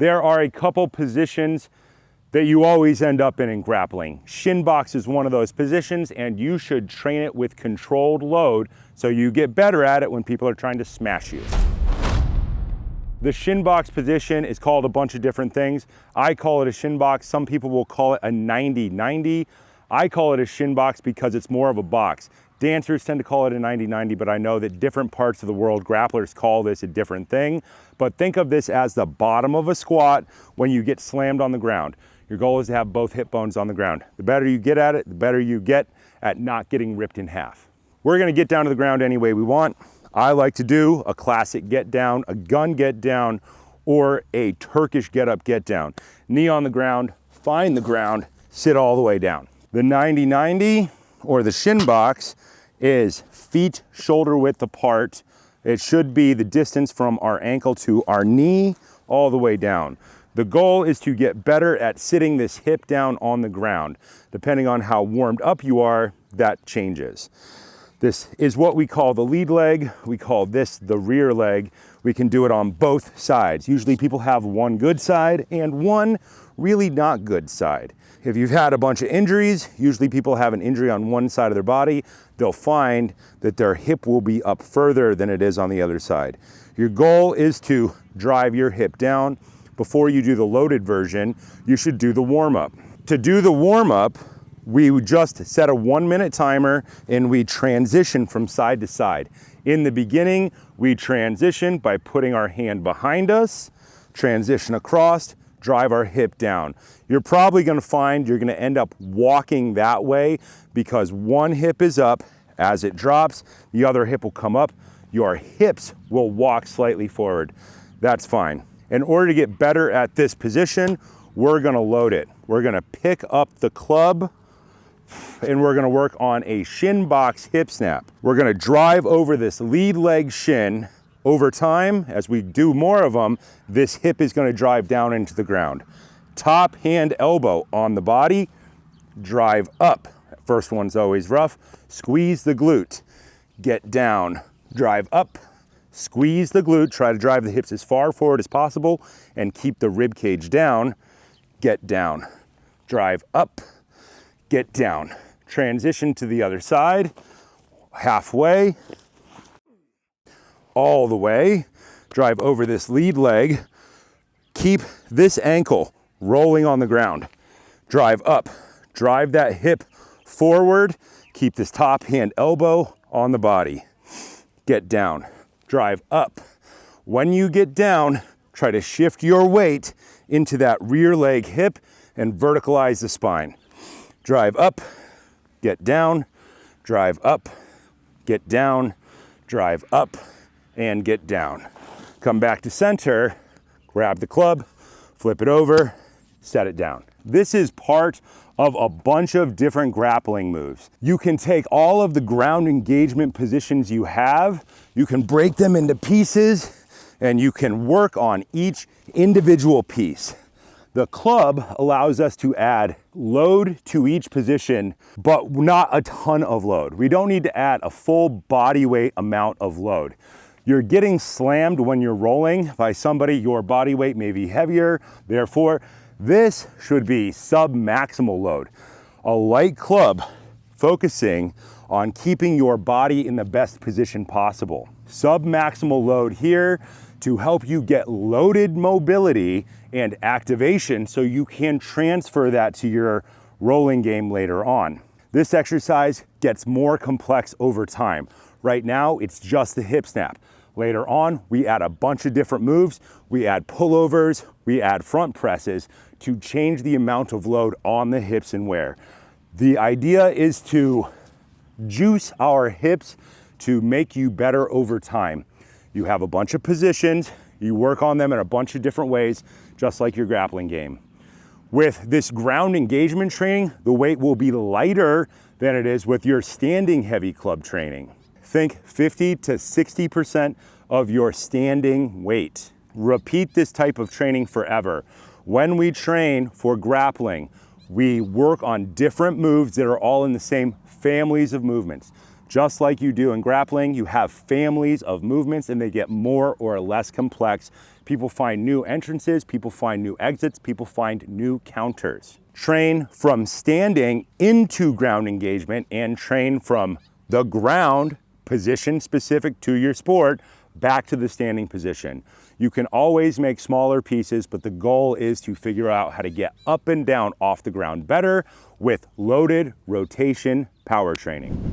There are a couple positions that you always end up in grappling. Shinbox is one of those positions, and you should train it with controlled load so you get better at it when people are trying to smash you. The Shinbox position is called a bunch of different things. I call it a Shinbox. Some people will call it a 90-90. I call it a Shinbox because it's more of a box. Dancers tend to call it a 90-90, but I know that different parts of the world, grapplers call this a different thing. But think of this as the bottom of a squat when you get slammed on the ground. Your goal is to have both hip bones on the ground. The better you get at it, the better you get at not getting ripped in half. We're gonna get down to the ground any way we want. I like to do a classic get down, a gun get down, or a Turkish get-up get down. Knee on the ground, find the ground, sit all the way down. The 90-90 or the Shinbox is feet shoulder width apart. It should be the distance from our ankle to our knee all the way down. The goal is to get better at sitting this hip down on the ground. Depending on how warmed up you are, that changes. This is what we call the lead leg. We call this the rear leg. We can do it on both sides. Usually people have one good side and one really not good side. If you've had a bunch of injuries, usually people have an injury on one side of their body, they'll find that their hip will be up further than it is on the other side. Your goal is to drive your hip down. Before you do the loaded version, you should do the warm-up. To do the warm-up, we would just set a 1-minute timer and we transition from side to side. In the beginning, we transition by putting our hand behind us, transition across, drive our hip down. You're probably gonna find you're gonna end up walking that way because one hip is up. As it drops, the other hip will come up. Your hips will walk slightly forward. That's fine. In order to get better at this position, we're gonna load it. We're gonna pick up the club and we're gonna work on a Shinbox hip snap. We're gonna drive over this lead leg shin. Over time, as we do more of them, this hip is gonna drive down into the ground. Top hand elbow on the body, drive up. First one's always rough. Squeeze the glute, get down, drive up, squeeze the glute, try to drive the hips as far forward as possible and keep the rib cage down, get down, drive up, get down. Transition to the other side, halfway, all the way, drive over this lead leg, keep this ankle rolling on the ground, drive up, drive that hip forward, keep this top hand elbow on the body, get down, drive up. When you get down, try to shift your weight into that rear leg hip and verticalize the spine. Drive up, get down, drive up, get down, drive up, and get down. Come back to center, grab the club, flip it over, set it down. This is part of a bunch of different grappling moves. You can take all of the ground engagement positions you have, you can break them into pieces, and you can work on each individual piece. The club allows us to add load to each position, but not a ton of load. We don't need to add a full body weight amount of load. You're getting slammed when you're rolling by somebody, your body weight may be heavier, therefore, this should be sub-maximal load. A light club focusing on keeping your body in the best position possible. Sub-maximal load here to help you get loaded mobility and activation so you can transfer that to your rolling game later on. This exercise gets more complex over time. Right now, it's just the hip snap. Later on, we add a bunch of different moves. We add pullovers, we add front presses to change the amount of load on the hips and wear. The idea is to juice our hips to make you better over time. You have a bunch of positions, you work on them in a bunch of different ways, just like your grappling game. With this ground engagement training, the weight will be lighter than it is with your standing heavy club training. Think 50 to 60% of your standing weight. Repeat this type of training forever. When we train for grappling, we work on different moves that are all in the same families of movements. Just like you do in grappling, you have families of movements and they get more or less complex. People find new entrances, people find new exits, people find new counters. Train from standing into ground engagement and train from the ground position specific to your sport back to the standing position. You can always make smaller pieces, but the goal is to figure out how to get up and down off the ground better with loaded rotation power training.